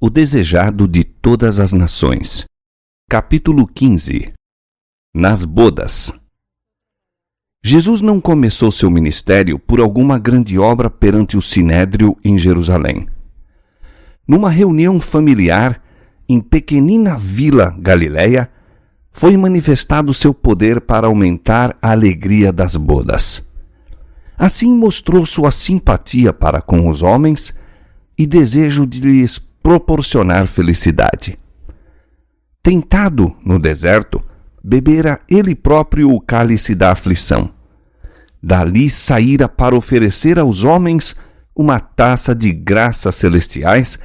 o desejado de todas as nações. Capítulo 15. Nas bodas. Jesus não começou seu ministério por alguma grande obra perante o Sinédrio em Jerusalém. Numa reunião familiar, em pequenina vila Galileia, foi manifestado seu poder para aumentar a alegria das bodas. Assim mostrou sua simpatia para com os homens e desejo de lhes proporcionar felicidade. Tentado no deserto, bebera ele próprio o cálice da aflição. Dali saíra para oferecer aos homens uma taça de graças celestiais,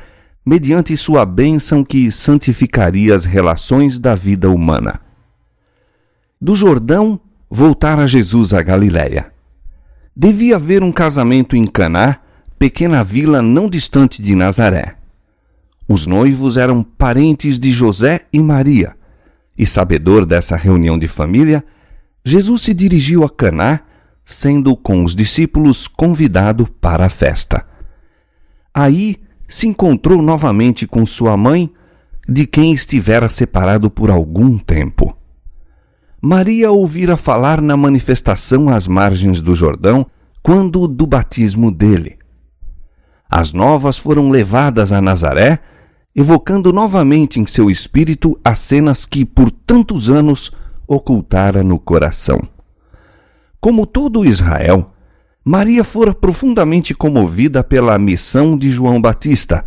mediante sua bênção que santificaria as relações da vida humana. Do Jordão, voltara Jesus a Galiléia. Devia haver um casamento em Caná, pequena vila não distante de Nazaré. Os noivos eram parentes de José e Maria, e sabedor dessa reunião de família, Jesus se dirigiu a Caná, sendo com os discípulos convidado para a festa. Aí se encontrou novamente com sua mãe, de quem estivera separado por algum tempo. Maria ouvira falar na manifestação às margens do Jordão, quando do batismo dele. As novas foram levadas a Nazaré, evocando novamente em seu espírito as cenas que por tantos anos ocultara no coração. Como todo Israel, Maria fora profundamente comovida pela missão de João Batista.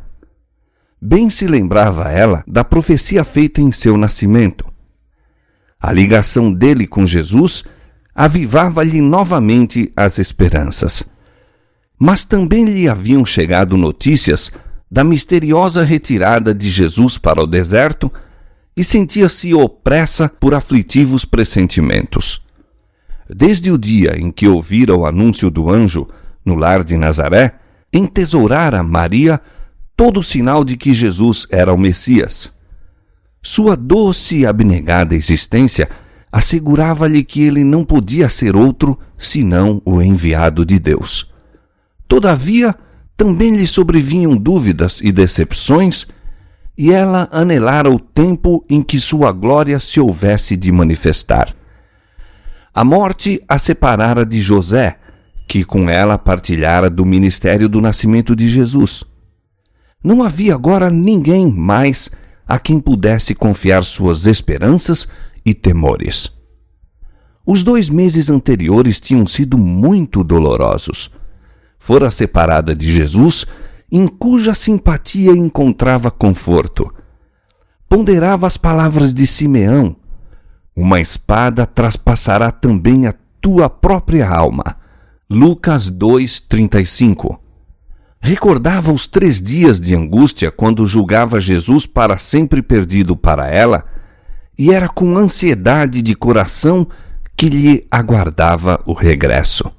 Bem se lembrava ela da profecia feita em seu nascimento. A ligação dele com Jesus avivava-lhe novamente as esperanças. Mas também lhe haviam chegado notícias da misteriosa retirada de Jesus para o deserto e sentia-se opressa por aflitivos pressentimentos. Desde o dia em que ouvira o anúncio do anjo no lar de Nazaré, entesourara Maria todo o sinal de que Jesus era o Messias. Sua doce e abnegada existência assegurava-lhe que ele não podia ser outro senão o enviado de Deus. Todavia, também lhe sobrevinham dúvidas e decepções, e ela anelara o tempo em que sua glória se houvesse de manifestar. A morte a separara de José, que com ela partilhara do ministério do nascimento de Jesus. Não havia agora ninguém mais a quem pudesse confiar suas esperanças e temores. Os 2 meses anteriores tinham sido muito dolorosos. Fora separada de Jesus, em cuja simpatia encontrava conforto. Ponderava as palavras de Simeão: uma espada traspassará também a tua própria alma. Lucas 2:35. Recordava os 3 dias de angústia quando julgava Jesus para sempre perdido para ela, e era com ansiedade de coração que lhe aguardava o regresso.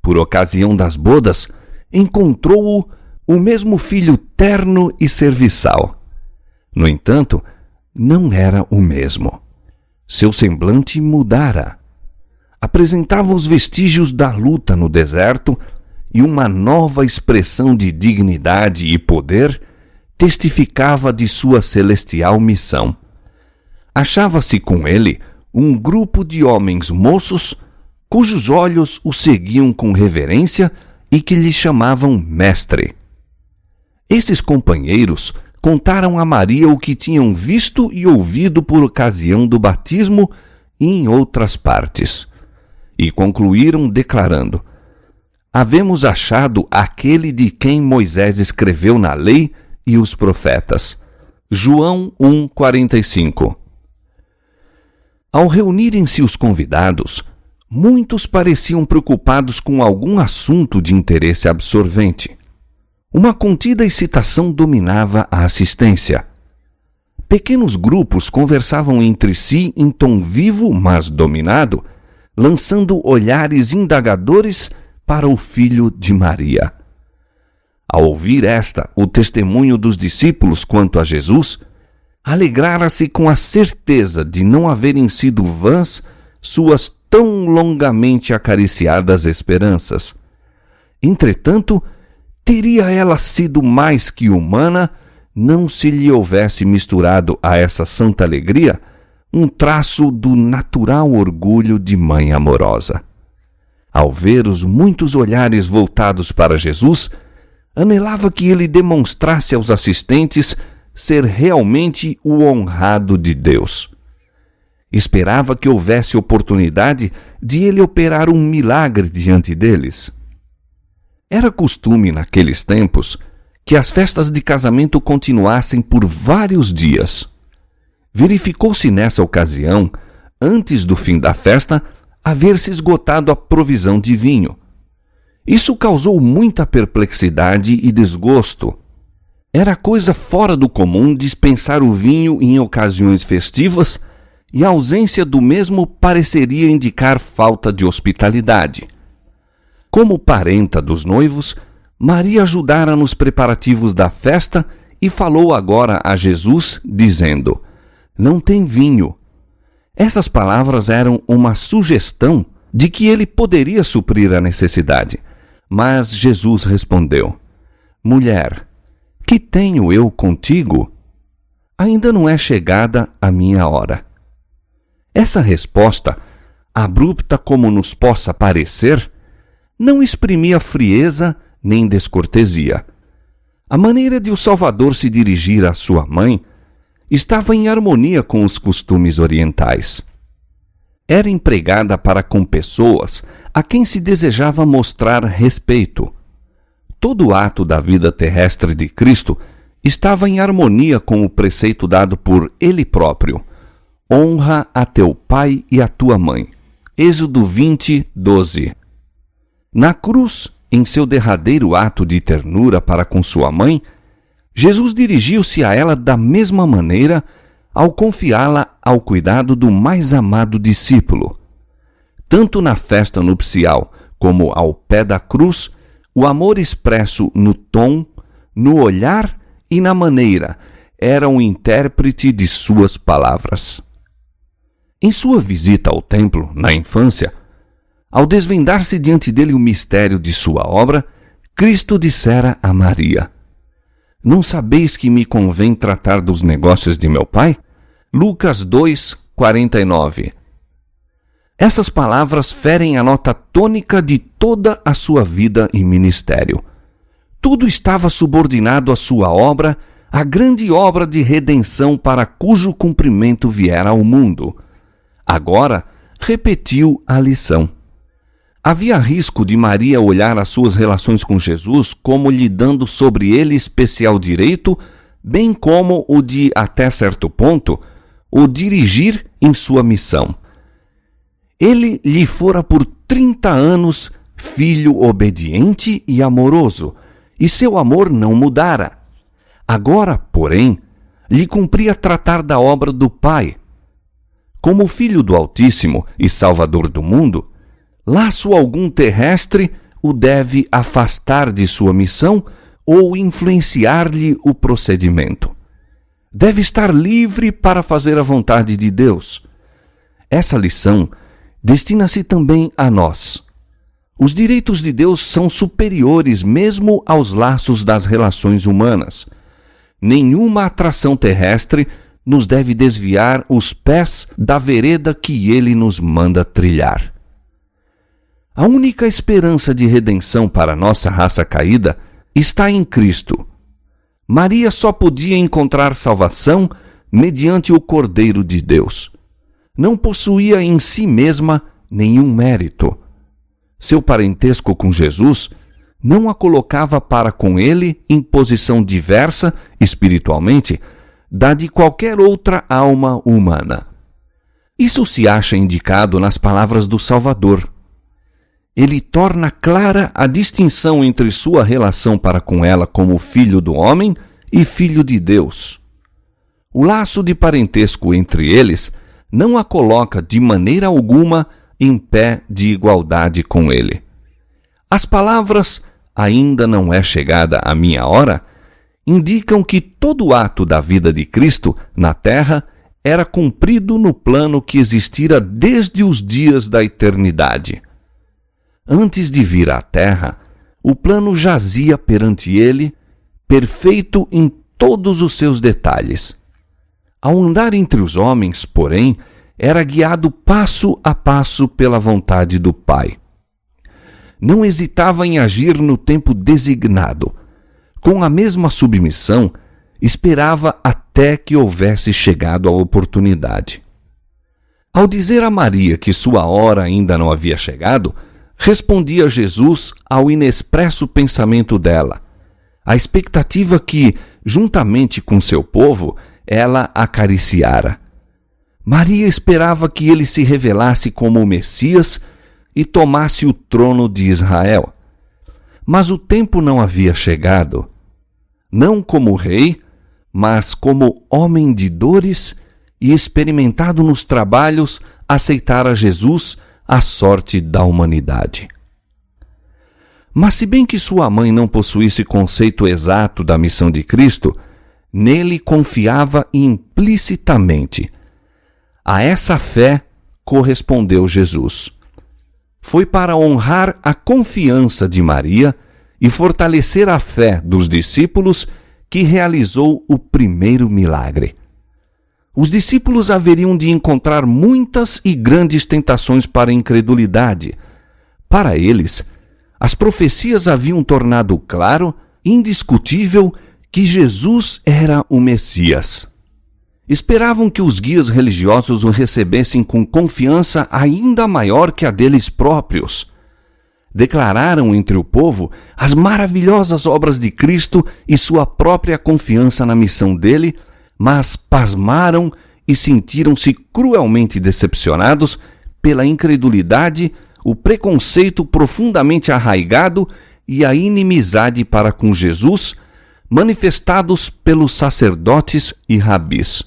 Por ocasião das bodas, encontrou-o o mesmo filho terno e serviçal. No entanto, não era o mesmo. Seu semblante mudara. Apresentava os vestígios da luta no deserto e uma nova expressão de dignidade e poder testificava de sua celestial missão. Achava-se com ele um grupo de homens moços cujos olhos o seguiam com reverência e que lhe chamavam mestre. Esses companheiros contaram a Maria o que tinham visto e ouvido por ocasião do batismo e em outras partes, e concluíram declarando: havemos achado aquele de quem Moisés escreveu na lei e os profetas. João 1:45. Ao reunirem-se os convidados, muitos pareciam preocupados com algum assunto de interesse absorvente. Uma contida excitação dominava a assistência. Pequenos grupos conversavam entre si em tom vivo, mas dominado, lançando olhares indagadores para o filho de Maria. Ao ouvir o testemunho dos discípulos quanto a Jesus, alegrara-se com a certeza de não haverem sido vãs suas tão longamente acariciadas esperanças. Entretanto, teria ela sido mais que humana não se lhe houvesse misturado a essa santa alegria um traço do natural orgulho de mãe amorosa. Ao ver os muitos olhares voltados para Jesus, anelava que ele demonstrasse aos assistentes ser realmente o honrado de Deus. Esperava que houvesse oportunidade de ele operar um milagre diante deles. Era costume naqueles tempos que as festas de casamento continuassem por vários dias. Verificou-se nessa ocasião, antes do fim da festa, haver-se esgotado a provisão de vinho. Isso causou muita perplexidade e desgosto. Era coisa fora do comum dispensar o vinho em ocasiões festivas, e a ausência do mesmo pareceria indicar falta de hospitalidade. Como parenta dos noivos, Maria ajudara nos preparativos da festa e falou agora a Jesus, dizendo: "Não tem vinho." Essas palavras eram uma sugestão de que ele poderia suprir a necessidade. Mas Jesus respondeu: "Mulher, que tenho eu contigo? Ainda não é chegada a minha hora." Essa resposta, abrupta como nos possa parecer, não exprimia frieza nem descortesia. A maneira de o Salvador se dirigir à sua mãe estava em harmonia com os costumes orientais. Era empregada para com pessoas a quem se desejava mostrar respeito. Todo ato da vida terrestre de Cristo estava em harmonia com o preceito dado por Ele próprio: "Honra a teu pai e a tua mãe." Êxodo 20, 12. Na cruz, em seu derradeiro ato de ternura para com sua mãe, Jesus dirigiu-se a ela da mesma maneira ao confiá-la ao cuidado do mais amado discípulo. Tanto na festa nupcial como ao pé da cruz, o amor expresso no tom, no olhar e na maneira era um intérprete de suas palavras. Em sua visita ao templo, na infância, ao desvendar-se diante dele o mistério de sua obra, Cristo dissera a Maria: "Não sabeis que me convém tratar dos negócios de meu Pai?" Lucas 2, 49. Essas palavras ferem a nota tônica de toda a sua vida e ministério. Tudo estava subordinado à sua obra, a grande obra de redenção para cujo cumprimento viera ao mundo. Agora, repetiu a lição. Havia risco de Maria olhar as suas relações com Jesus como lhe dando sobre ele especial direito, bem como o de, até certo ponto, o dirigir em sua missão. Ele lhe fora por 30 anos filho obediente e amoroso, e seu amor não mudara. Agora, porém, lhe cumpria tratar da obra do Pai. Como filho do Altíssimo e Salvador do mundo, laço algum terrestre o deve afastar de sua missão ou influenciar-lhe o procedimento. Deve estar livre para fazer a vontade de Deus. Essa lição destina-se também a nós. Os direitos de Deus são superiores mesmo aos laços das relações humanas. Nenhuma atração terrestre nos deve desviar os pés da vereda que Ele nos manda trilhar. A única esperança de redenção para a nossa raça caída está em Cristo. Maria só podia encontrar salvação mediante o Cordeiro de Deus. Não possuía em si mesma nenhum mérito. Seu parentesco com Jesus não a colocava para com ele em posição diversa, espiritualmente, da de qualquer outra alma humana. Isso se acha indicado nas palavras do Salvador. Ele torna clara a distinção entre sua relação para com ela como filho do homem e filho de Deus. O laço de parentesco entre eles não a coloca de maneira alguma em pé de igualdade com ele. As palavras "ainda não é chegada a minha hora" indicam que todo ato da vida de Cristo na terra era cumprido no plano que existira desde os dias da eternidade. Antes de vir à terra, o plano jazia perante ele, perfeito em todos os seus detalhes. Ao andar entre os homens, porém, era guiado passo a passo pela vontade do Pai. Não hesitava em agir no tempo designado. Com a mesma submissão, esperava até que houvesse chegado a oportunidade. Ao dizer a Maria que sua hora ainda não havia chegado, respondia Jesus ao inexpresso pensamento dela, a expectativa que, juntamente com seu povo, ela acariciara. Maria esperava que ele se revelasse como o Messias e tomasse o trono de Israel. Mas o tempo não havia chegado. Não como rei, mas como homem de dores e experimentado nos trabalhos, aceitara Jesus a sorte da humanidade. Mas se bem que sua mãe não possuísse conceito exato da missão de Cristo, nele confiava implicitamente. A essa fé correspondeu Jesus. Foi para honrar a confiança de Maria e fortalecer a fé dos discípulos que realizou o primeiro milagre. Os discípulos haveriam de encontrar muitas e grandes tentações para a incredulidade. Para eles, as profecias haviam tornado claro, indiscutível, que Jesus era o Messias. Esperavam que os guias religiosos o recebessem com confiança ainda maior que a deles próprios. Declararam entre o povo as maravilhosas obras de Cristo e sua própria confiança na missão dele, mas pasmaram e sentiram-se cruelmente decepcionados pela incredulidade, o preconceito profundamente arraigado e a inimizade para com Jesus, manifestados pelos sacerdotes e rabis.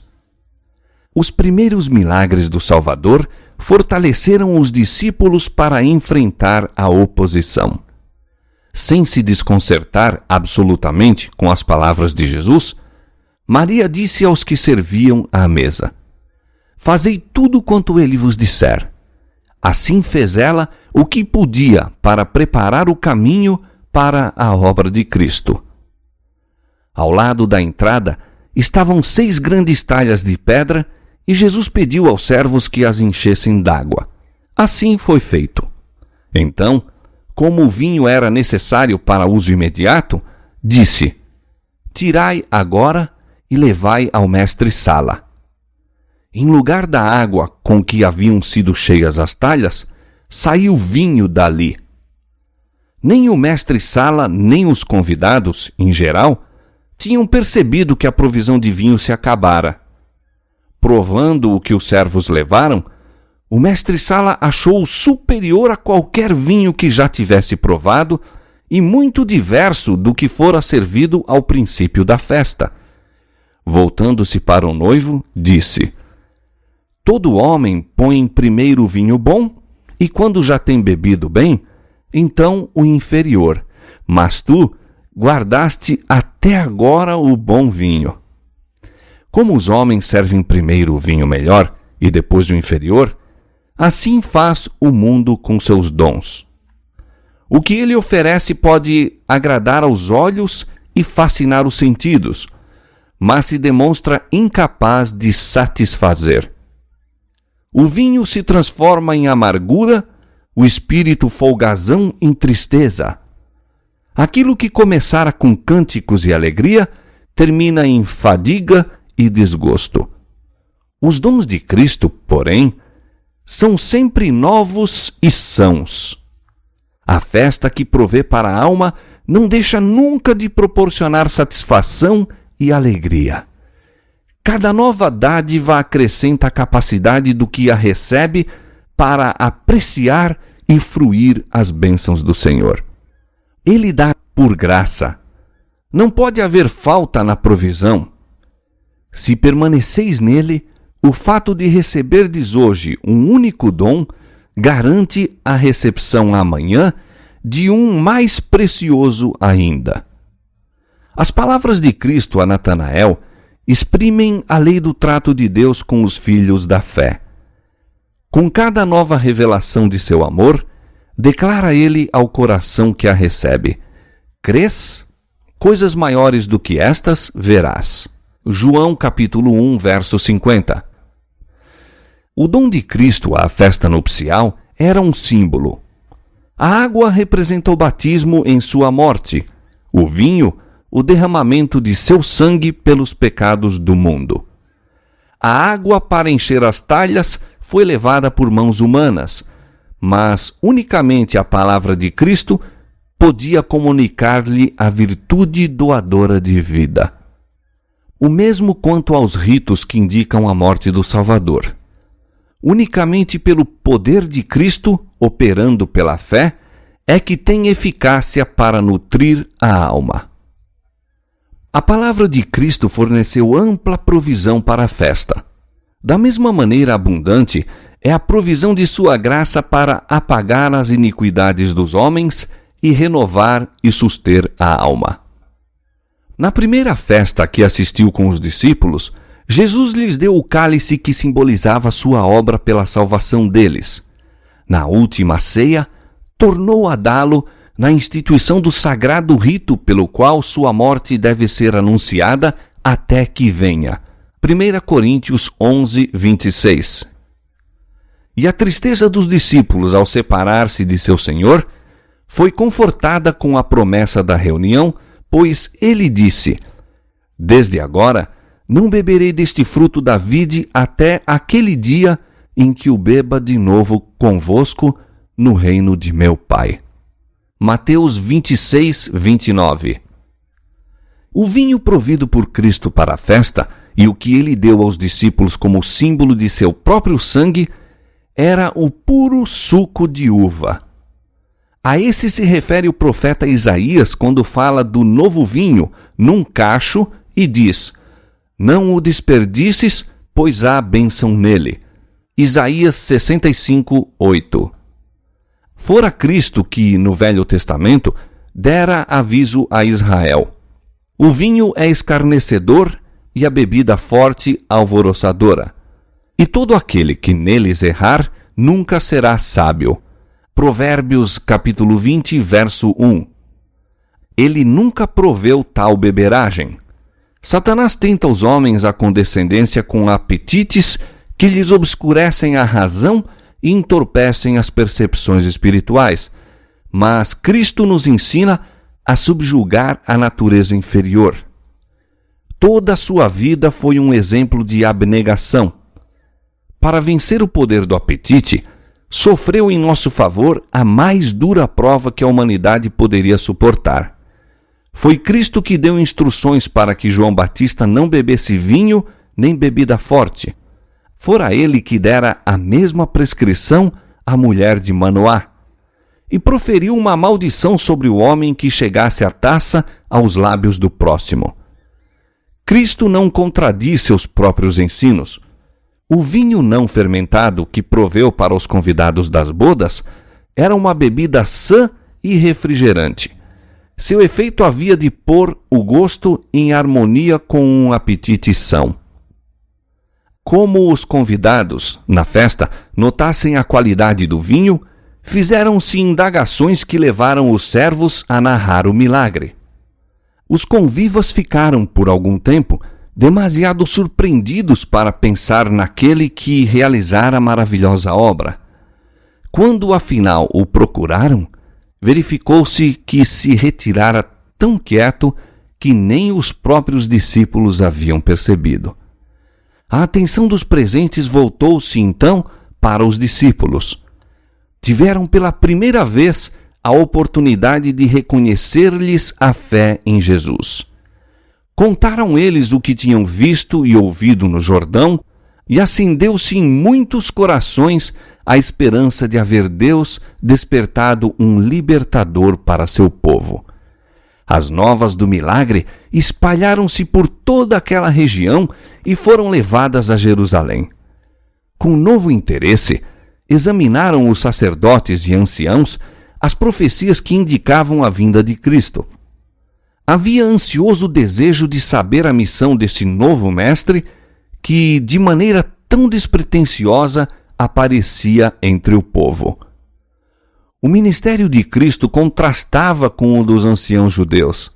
Os primeiros milagres do Salvador fortaleceram os discípulos para enfrentar a oposição. Sem se desconcertar absolutamente com as palavras de Jesus, Maria disse aos que serviam à mesa: "Fazei tudo quanto ele vos disser." Assim fez ela o que podia para preparar o caminho para a obra de Cristo. Ao lado da entrada estavam 6 grandes talhas de pedra e Jesus pediu aos servos que as enchessem d'água. Assim foi feito. Então, como o vinho era necessário para uso imediato, disse: "Tirai agora e levai ao mestre-sala." Em lugar da água com que haviam sido cheias as talhas, saiu vinho dali. Nem o mestre-sala, nem os convidados, em geral, tinham percebido que a provisão de vinho se acabara. Provando o que os servos levaram, o mestre-sala achou superior a qualquer vinho que já tivesse provado e muito diverso do que fora servido ao princípio da festa. Voltando-se para o noivo, disse: "Todo homem põe primeiro o vinho bom, e quando já tem bebido bem, então o inferior. Mas tu guardaste até agora o bom vinho." Como os homens servem primeiro o vinho melhor e depois o inferior, assim faz o mundo com seus dons. O que ele oferece pode agradar aos olhos e fascinar os sentidos, mas se demonstra incapaz de satisfazer. O vinho se transforma em amargura, o espírito folgazão em tristeza. Aquilo que começara com cânticos e alegria, termina em fadiga e desgosto. Os dons de Cristo, porém, são sempre novos e sãos. A festa que provê para a alma não deixa nunca de proporcionar satisfação e alegria. Cada nova dádiva acrescenta a capacidade do que a recebe para apreciar e fruir as bênçãos do Senhor. Ele dá por graça. Não pode haver falta na provisão. Se permaneceis nele, o fato de receberdes hoje um único dom garante a recepção amanhã de um mais precioso ainda. As palavras de Cristo a Natanael exprimem a lei do trato de Deus com os filhos da fé. Com cada nova revelação de seu amor, declara ele ao coração que a recebe: "Crês? coisas maiores do que estas verás. João capítulo 1, verso 50. O dom de Cristo à festa nupcial era um símbolo. A água representa o batismo em sua morte, o vinho, o derramamento de seu sangue pelos pecados do mundo. A água para encher as talhas foi levada por mãos humanas, mas unicamente a palavra de Cristo podia comunicar-lhe a virtude doadora de vida. O mesmo quanto aos ritos que indicam a morte do Salvador. Unicamente pelo poder de Cristo, operando pela fé, é que tem eficácia para nutrir a alma. A palavra de Cristo forneceu ampla provisão para a festa. Da mesma maneira abundante é a provisão de sua graça para apagar as iniquidades dos homens e renovar e suster a alma. Na primeira festa a que assistiu com os discípulos, Jesus lhes deu o cálice que simbolizava sua obra pela salvação deles. Na última ceia, tornou a dá-lo na instituição do sagrado rito pelo qual sua morte deve ser anunciada até que venha. 1 Coríntios 11, 26. E a tristeza dos discípulos ao separar-se de seu Senhor foi confortada com a promessa da reunião, pois ele disse: Desde agora não beberei deste fruto da vide até aquele dia em que o beba de novo convosco no reino de meu Pai. Mateus 26, 29. O vinho provido por Cristo para a festa e o que ele deu aos discípulos como símbolo de seu próprio sangue era o puro suco de uva. A esse se refere o profeta Isaías quando fala do novo vinho num cacho e diz: Não o desperdices, pois há bênção nele. Isaías 65, 8. Fora Cristo que, no Velho Testamento, dera aviso a Israel: O vinho é escarnecedor e a bebida forte alvoroçadora. E todo aquele que neles errar nunca será sábio. Provérbios capítulo 20, verso 1. Ele nunca proveu tal beberagem. Satanás tenta os homens a condescendência com apetites que lhes obscurecem a razão e entorpecem as percepções espirituais. Mas Cristo nos ensina a subjugar a natureza inferior. Toda a sua vida foi um exemplo de abnegação. Para vencer o poder do apetite, sofreu em nosso favor a mais dura prova que a humanidade poderia suportar. Foi Cristo que deu instruções para que João Batista não bebesse vinho nem bebida forte. Fora ele que dera a mesma prescrição à mulher de Manoá. E proferiu uma maldição sobre o homem que chegasse a taça aos lábios do próximo. Cristo não contradiz seus próprios ensinos. O vinho não fermentado que proveu para os convidados das bodas era uma bebida sã e refrigerante. Seu efeito havia de pôr o gosto em harmonia com um apetite são. Como os convidados, na festa, notassem a qualidade do vinho, fizeram-se indagações que levaram os servos a narrar o milagre. Os convivas ficaram, por algum tempo, demasiado surpreendidos para pensar naquele que realizara a maravilhosa obra. Quando, afinal, o procuraram, verificou-se que se retirara tão quieto que nem os próprios discípulos haviam percebido. A atenção dos presentes voltou-se, então, para os discípulos. Tiveram pela primeira vez a oportunidade de reconhecer-lhes a fé em Jesus. Contaram eles o que tinham visto e ouvido no Jordão, e acendeu-se em muitos corações a esperança de haver Deus despertado um libertador para seu povo. As novas do milagre espalharam-se por toda aquela região e foram levadas a Jerusalém. Com novo interesse, examinaram os sacerdotes e anciãos as profecias que indicavam a vinda de Cristo. Havia ansioso desejo de saber a missão desse novo mestre que, de maneira tão despretensiosa, aparecia entre o povo. O ministério de Cristo contrastava com o dos anciãos judeus.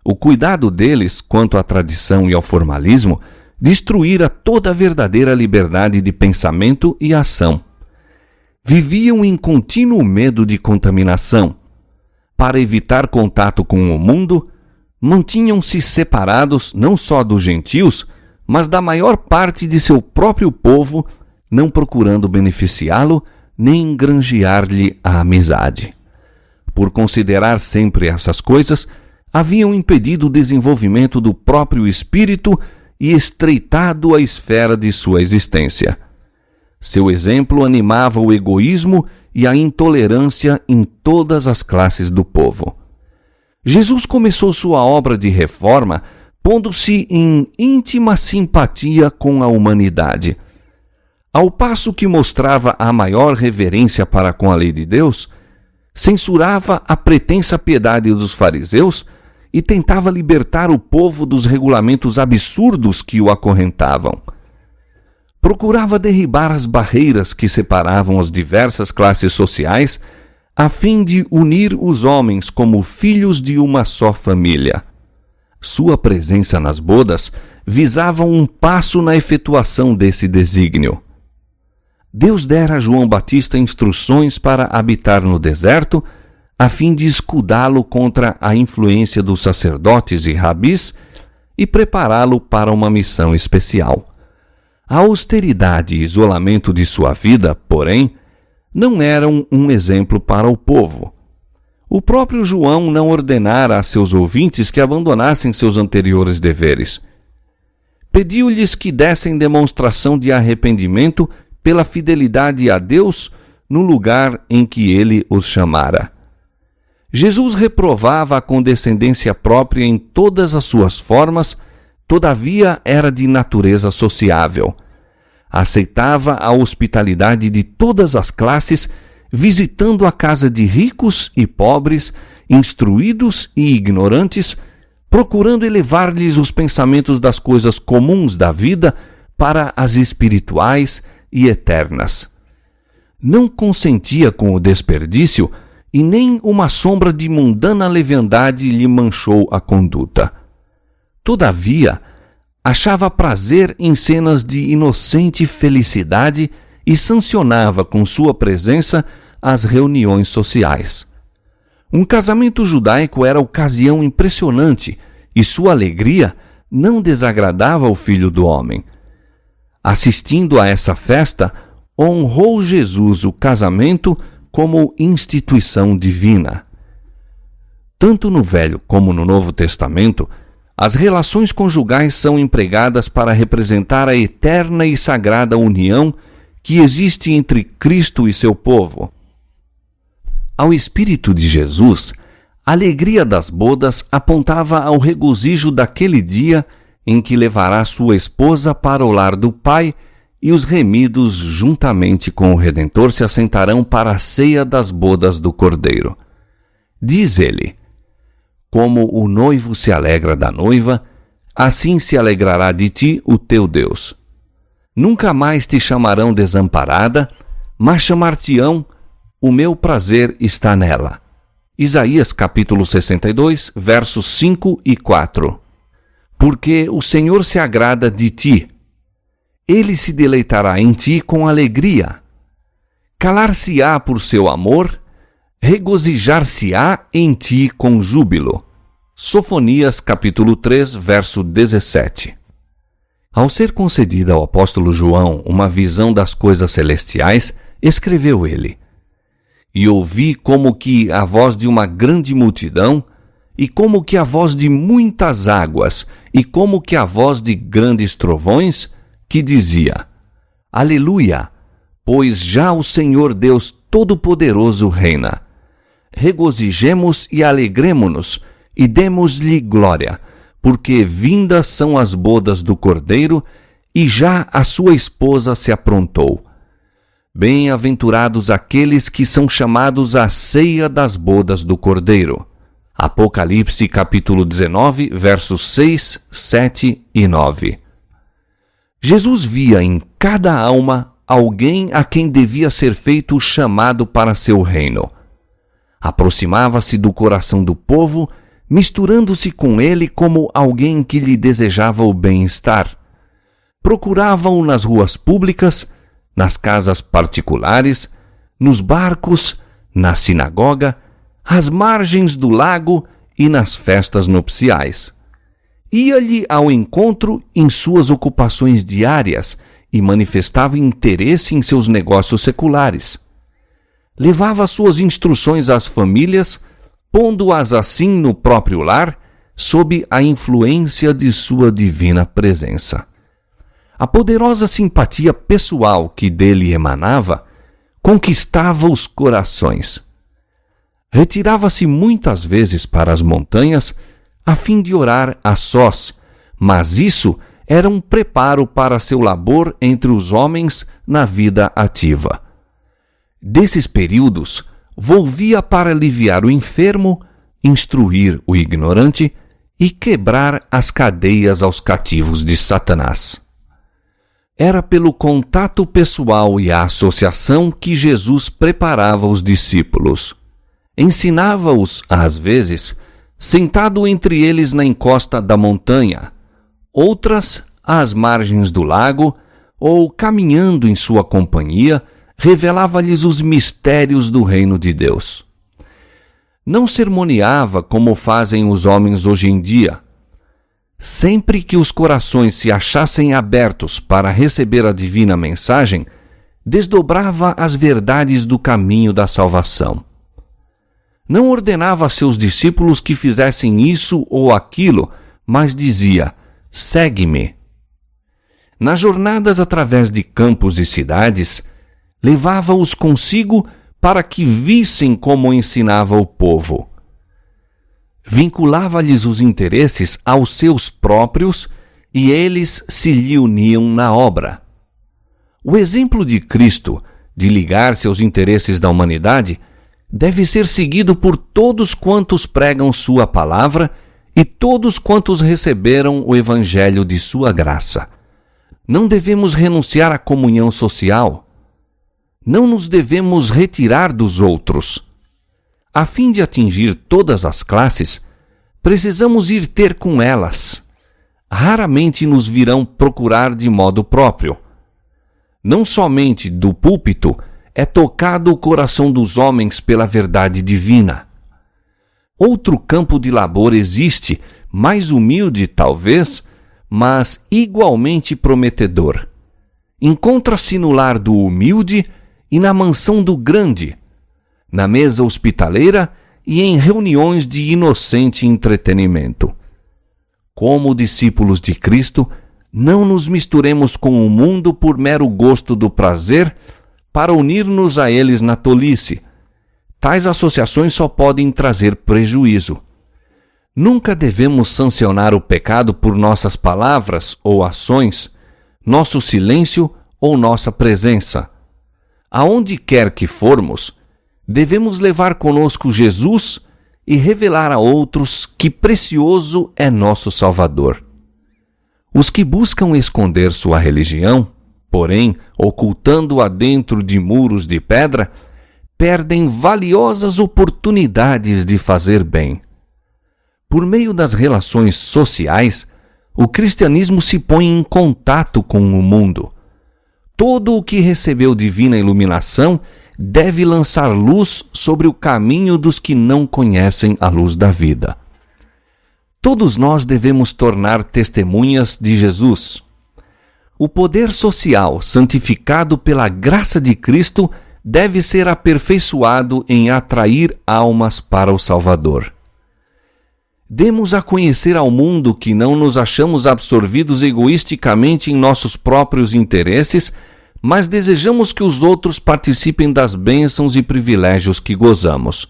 O cuidado deles quanto à tradição e ao formalismo destruíra toda a verdadeira liberdade de pensamento e ação. Viviam em contínuo medo de contaminação. Para evitar contato com o mundo, mantinham-se separados não só dos gentios, mas da maior parte de seu próprio povo, não procurando beneficiá-lo nem granjear-lhe a amizade. Por considerar sempre essas coisas, haviam impedido o desenvolvimento do próprio espírito e estreitado a esfera de sua existência. Seu exemplo animava o egoísmo e a intolerância em todas as classes do povo. Jesus começou sua obra de reforma pondo-se em íntima simpatia com a humanidade. Ao passo que mostrava a maior reverência para com a lei de Deus, censurava a pretensa piedade dos fariseus e tentava libertar o povo dos regulamentos absurdos que o acorrentavam. Procurava derribar as barreiras que separavam as diversas classes sociais, a fim de unir os homens como filhos de uma só família. Sua presença nas bodas visava um passo na efetuação desse desígnio. Deus dera a João Batista instruções para habitar no deserto, a fim de escudá-lo contra a influência dos sacerdotes e rabis e prepará-lo para uma missão especial. A austeridade e isolamento de sua vida, porém, não eram um exemplo para o povo. O próprio João não ordenara a seus ouvintes que abandonassem seus anteriores deveres. Pediu-lhes que dessem demonstração de arrependimento pela fidelidade a Deus no lugar em que ele os chamara. Jesus reprovava a condescendência própria em todas as suas formas, todavia era de natureza sociável. Aceitava a hospitalidade de todas as classes, visitando a casa de ricos e pobres, instruídos e ignorantes, procurando elevar-lhes os pensamentos das coisas comuns da vida para as espirituais e eternas. Não consentia com o desperdício e nem uma sombra de mundana leviandade lhe manchou a conduta. Todavia, achava prazer em cenas de inocente felicidade e sancionava com sua presença as reuniões sociais. Um casamento judaico era ocasião impressionante e sua alegria não desagradava ao Filho do Homem. Assistindo a essa festa, honrou Jesus o casamento como instituição divina. Tanto no Velho como no Novo Testamento, as relações conjugais são empregadas para representar a eterna e sagrada união que existe entre Cristo e seu povo. Ao Espírito de Jesus, a alegria das bodas apontava ao regozijo daquele dia em que levará sua esposa para o lar do Pai e os remidos, juntamente com o Redentor, se assentarão para a ceia das bodas do Cordeiro. Diz ele: como o noivo se alegra da noiva, assim se alegrará de ti o teu Deus. Nunca mais te chamarão desamparada, mas chamar-te-ão, o meu prazer está nela. Isaías capítulo 62, versos 5 e 4. Porque o Senhor se agrada de ti. Ele se deleitará em ti com alegria. Calar-se-á por seu amor, regozijar-se-á em ti com júbilo. Sofonias capítulo 3, verso 17. Ao ser concedida ao apóstolo João uma visão das coisas celestiais, escreveu ele: E ouvi como que a voz de uma grande multidão, e como que a voz de muitas águas, e como que a voz de grandes trovões, que dizia: Aleluia! Pois já o Senhor Deus Todo-Poderoso reina. Regozijemo-nos e alegremo-nos, e demos-lhe glória, porque vindas são as bodas do Cordeiro, e já a sua esposa se aprontou. Bem-aventurados aqueles que são chamados à ceia das bodas do Cordeiro. Apocalipse capítulo 19, versos 6, 7 e 9. Jesus via em cada alma alguém a quem devia ser feito o chamado para seu reino. Aproximava-se do coração do povo, misturando-se com ele como alguém que lhe desejava o bem-estar. Procuravam-o nas ruas públicas, nas casas particulares, nos barcos, na sinagoga, às margens do lago e nas festas nupciais. Ia-lhe ao encontro em suas ocupações diárias e manifestava interesse em seus negócios seculares. Levava suas instruções às famílias, pondo-as assim no próprio lar, sob a influência de sua divina presença. A poderosa simpatia pessoal que dele emanava conquistava os corações. Retirava-se muitas vezes para as montanhas a fim de orar a sós, mas isso era um preparo para seu labor entre os homens na vida ativa. Desses períodos, volvia para aliviar o enfermo, instruir o ignorante e quebrar as cadeias aos cativos de Satanás. Era pelo contato pessoal e a associação que Jesus preparava os discípulos. Ensinava-os, às vezes, sentado entre eles na encosta da montanha, outras às margens do lago, ou caminhando em sua companhia, revelava-lhes os mistérios do reino de Deus. Não sermoneava como fazem os homens hoje em dia. Sempre que os corações se achassem abertos para receber a divina mensagem, desdobrava as verdades do caminho da salvação. Não ordenava a seus discípulos que fizessem isso ou aquilo, mas dizia: segue-me. Nas jornadas através de campos e cidades, levava-os consigo para que vissem como ensinava o povo. Vinculava-lhes os interesses aos seus próprios e eles se lhe uniam na obra. O exemplo de Cristo de ligar seus interesses da humanidade deve ser seguido por todos quantos pregam sua palavra e todos quantos receberam o evangelho de sua graça. Não devemos renunciar à comunhão social. Não nos devemos retirar dos outros. A fim de atingir todas as classes, precisamos ir ter com elas. Raramente nos virão procurar de modo próprio. Não somente do púlpito é tocado o coração dos homens pela verdade divina. Outro campo de labor existe, mais humilde talvez, mas igualmente prometedor. Encontra-se no lar do humilde e na mansão do grande, na mesa hospitaleira e em reuniões de inocente entretenimento. Como discípulos de Cristo, não nos misturemos com o mundo por mero gosto do prazer, para unir-nos a eles na tolice. Tais associações só podem trazer prejuízo. Nunca devemos sancionar o pecado por nossas palavras ou ações, nosso silêncio ou nossa presença. Aonde quer que formos, devemos levar conosco Jesus e revelar a outros que precioso é nosso Salvador. Os que buscam esconder sua religião, porém, ocultando-a dentro de muros de pedra, perdem valiosas oportunidades de fazer bem. Por meio das relações sociais, o cristianismo se põe em contato com o mundo. Todo o que recebeu divina iluminação deve lançar luz sobre o caminho dos que não conhecem a luz da vida. Todos nós devemos tornar testemunhas de Jesus. O poder social santificado pela graça de Cristo deve ser aperfeiçoado em atrair almas para o Salvador. Demos a conhecer ao mundo que não nos achamos absorvidos egoisticamente em nossos próprios interesses, mas desejamos que os outros participem das bênçãos e privilégios que gozamos.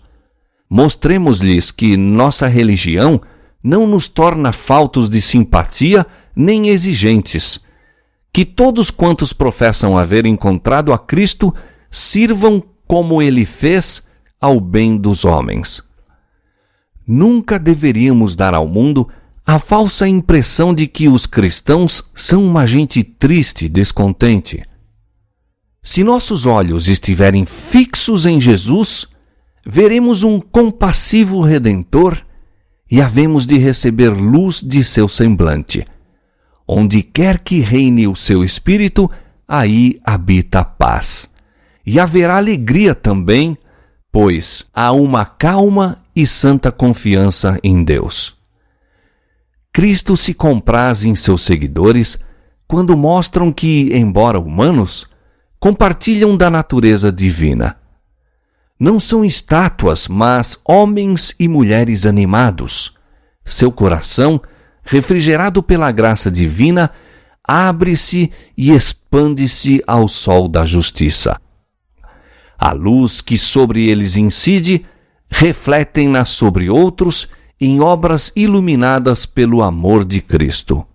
Mostremos-lhes que nossa religião não nos torna faltos de simpatia nem exigentes. Que todos quantos professam haver encontrado a Cristo sirvam como Ele fez ao bem dos homens. Nunca deveríamos dar ao mundo a falsa impressão de que os cristãos são uma gente triste e descontente. Se nossos olhos estiverem fixos em Jesus, veremos um compassivo Redentor e havemos de receber luz de seu semblante. Onde quer que reine o seu espírito, aí habita a paz. E haverá alegria também, pois há uma calma e santa confiança em Deus. Cristo se compraz em seus seguidores quando mostram que, embora humanos, compartilham da natureza divina. Não são estátuas, mas homens e mulheres animados. Seu coração, refrigerado pela graça divina, abre-se e expande-se ao sol da justiça. A luz que sobre eles incide, refletem-na sobre outros em obras iluminadas pelo amor de Cristo.